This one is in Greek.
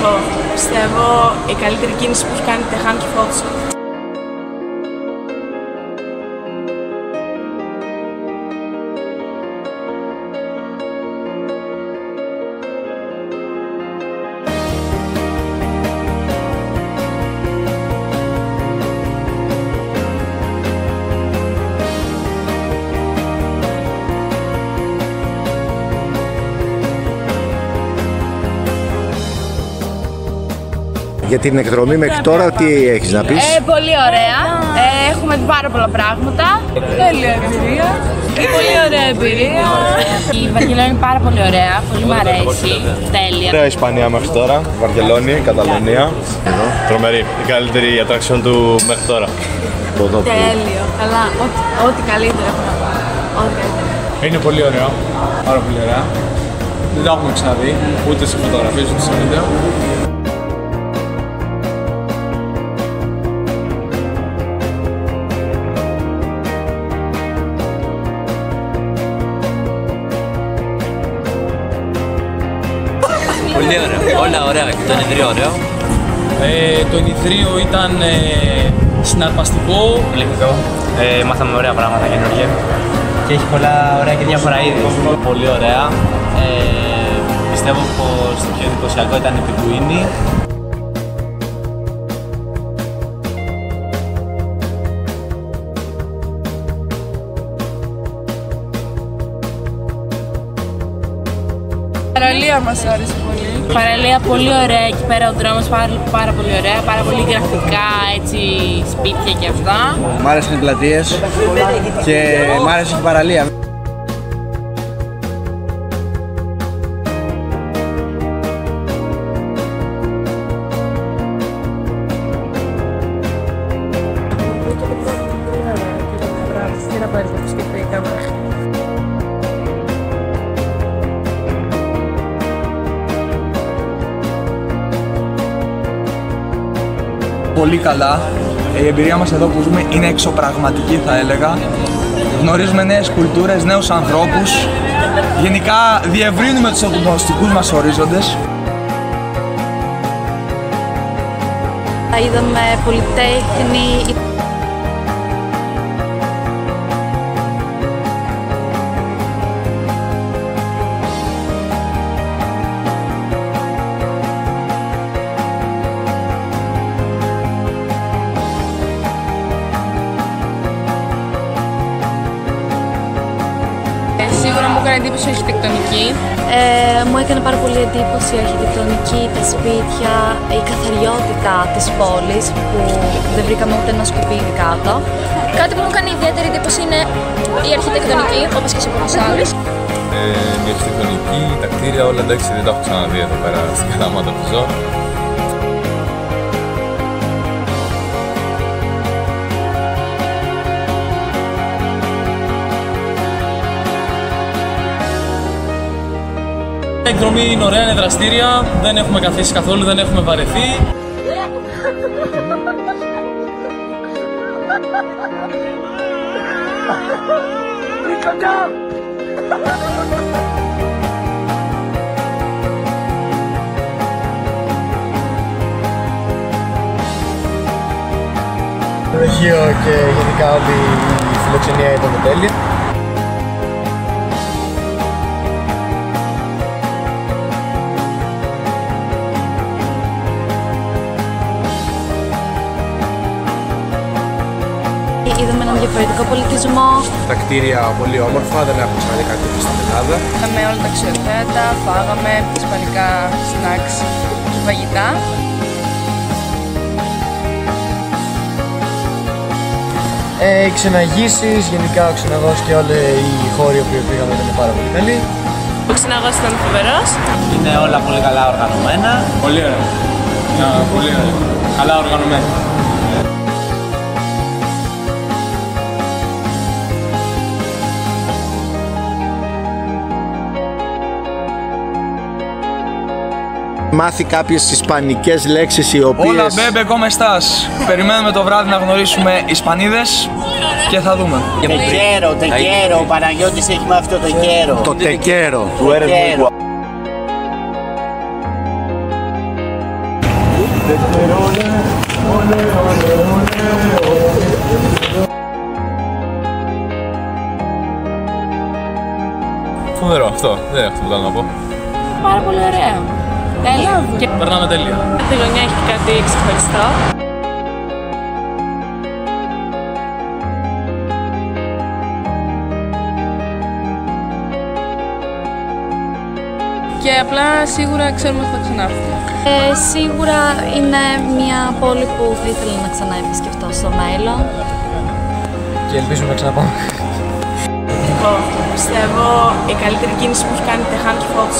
πω. Πιστεύω η καλύτερη κίνηση που έχει κάνει η Τεχάνικη Photoshop. Για την εκδρομή μέχρι τώρα, τι έχεις να πεις? Πολύ ωραία. Έχουμε δει πάρα πολλά πράγματα. Τέλεια εμπειρία. Πολύ ωραία εμπειρία. Η Βαρκελόνη είναι πάρα πολύ ωραία. Πολύ μου αρέσει. Τέλεια. Ωραία Ισπανία μέχρι τώρα. Βαρκελόνη, Καταλωνία. Τρομερή. Η καλύτερη ατραξιόν του μέχρι τώρα. Τέλειο. Καλά. Ό,τι καλύτερο έχω να πω. Ό,τι καλύτερο. Είναι πολύ ωραίο. Πάρα πολύ ωραία. Δεν τα έχουμε ξαναδεί. Ούτε σε φωτογραφίες ούτε σε βίντεο. Πολύ ωραίο, όλα ωραία και το ενιδρίο ωραίο. Το ενιδρίο ήταν συναρπαστικό. Λεπτό. Μάθαμε ωραία πράγματα καινούργια. Και έχει πολλά ωραία και διάφορα είδη. Πολύ ωραία. Πιστεύω πως το πιο εντυπωσιακό ήταν η πιγκουίνη. Η παραλία μας άρεσε πολύ. Η παραλία πολύ ωραία, εκεί πέρα ο δρόμος πάρα πολύ ωραία, πάρα πολύ γραφικά, έτσι, σπίτια και αυτά. Μ' άρεσαν οι πλατείες και μ' άρεσε και η παραλία. Πολύ καλά. Η εμπειρία μας εδώ που ζούμε είναι εξωπραγματική, θα έλεγα. Γνωρίζουμε νέες κουλτούρες, νέους ανθρώπους. Γενικά διευρύνουμε τους γνωστικούς μας ορίζοντες. Είδαμε πολυτέχνη. Σίγουρα μου έκανε εντύπωση η αρχιτεκτονική. Μου έκανε πάρα πολύ εντύπωση η αρχιτεκτονική, τα σπίτια, η καθαριότητα της πόλης που δεν βρήκαμε ούτε ένα σκουπίδι κάτω. Κάτι που μου έκανε ιδιαίτερη εντύπωση είναι η αρχιτεκτονική, όπως και σε πολλούς άλλους. Η αρχιτεκτονική, τα κτίρια, όλα εντάξει δεν τα έχω ξαναδεί εδώ πέρα στην Καλαμάτα που ζω. Η εκδρομή είναι ωραία, είναι δραστήρια, δεν έχουμε καθίσει καθόλου, δεν έχουμε βαρεθεί. Το Αιγαίο και γενικά όλη η φιλοξενία ήταν τέλεια. Είδαμε έναν διαφορετικό πολιτισμό. Τα κτίρια πολύ όμορφα, δεν έχουμε ξαναδεί κάτι τέτοιο στην Ελλάδα. Είδαμε όλα τα αξιοθέατα, φάγαμε ισπανικά snacks και φαγητά. Οι ξεναγήσεις, γενικά ο ξεναγός και όλοι οι χώροι που πήγαμε ήταν πάρα πολύ καλοί. Ο ξεναγός ήταν φοβερός. Είναι όλα πολύ καλά οργανωμένα. Πολύ ωραία. Πολύ ωραία. Καλά οργανωμένα. Μάθει κάποιες ισπανικές λέξεις οι οποίες... Όλα μπέμπε κόμεστας. Περιμένουμε το βράδυ να γνωρίσουμε Ισπανίδες και θα δούμε. Τεκέρο, ο Παναγιώτης έχει με αυτό το κέρο. Το τεκέρο. Του Αυτό, δεν έχω τίποτα άλλο να πω. Πάρα πολύ ωραία. Τέλεια. Και Περνάμε τέλεια. τη γωνιά έχει κάτι ξεχωριστό. Και απλά σίγουρα ξέρουμε ότι θα ξανάρθουμε. Σίγουρα είναι μια πόλη που θα ήθελα να ξαναεπισκεφτώ στο μέλλον. Και ελπίζουμε να ξαναπάμε. Πιστεύω η καλύτερη κίνηση που έχει κάνει η Τεχάνκι Photos